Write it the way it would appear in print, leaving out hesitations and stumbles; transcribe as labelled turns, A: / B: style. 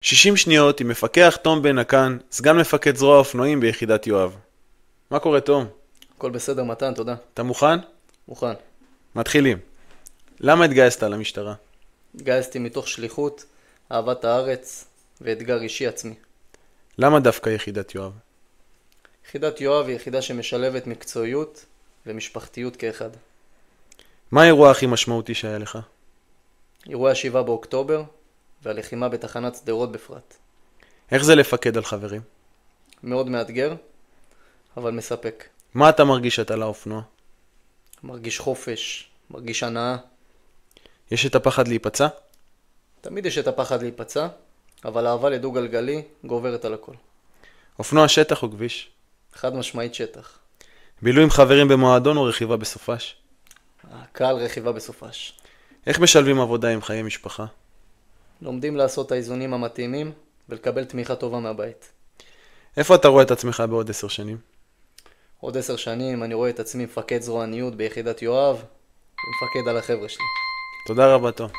A: 60 שניות עם מפקח תום בן נקן, סגן מפקד זרוע האופנועים ביחידת יואב. מה קורה, תום?
B: הכל בסדר, מתן, תודה.
A: אתה מוכן?
B: מוכן.
A: מתחילים. למה התגייסת למשטרה?
B: התגייסתי מתוך שליחות, אהבת הארץ ואתגר אישי עצמי.
A: למה דווקא יחידת יואב?
B: יחידת יואב היא יחידה שמשלבת מקצועיות ומשפחתיות כאחד.
A: מה האירוע הכי משמעותי שהיה לך?
B: אירועי 7 באוקטובר והלחימה בתחנת שדרות בפרט.
A: איך זה לפקד על חברים?
B: מאוד מאתגר, אבל מספק.
A: מה אתה מרגיש שאתה על האופנוע?
B: מרגיש חופש, מרגיש הנאה.
A: יש את הפחד להיפצע?
B: תמיד יש את הפחד להיפצע, אבל האהבה לדו גלגלי גוברת על הכל.
A: אופנוע שטח או כביש?
B: חד משמעית שטח.
A: בילוי עם חברים במועדון או רכיבה בסופש?
B: הקהל רכיבה בסופש.
A: איך משלבים עבודה עם חיי משפחה?
B: לומדים לעשות את האיזונים המתאימים ולקבל תמיכה טובה מהבית.
A: איפה אתה רואה את עצמך בעוד 10 שנים?
B: עוד 10 שנים אני רואה את עצמי מפקד זרוע ניוד ביחידת יואב ומפקד על החבר'ה שלי.
A: תודה רבה, תום.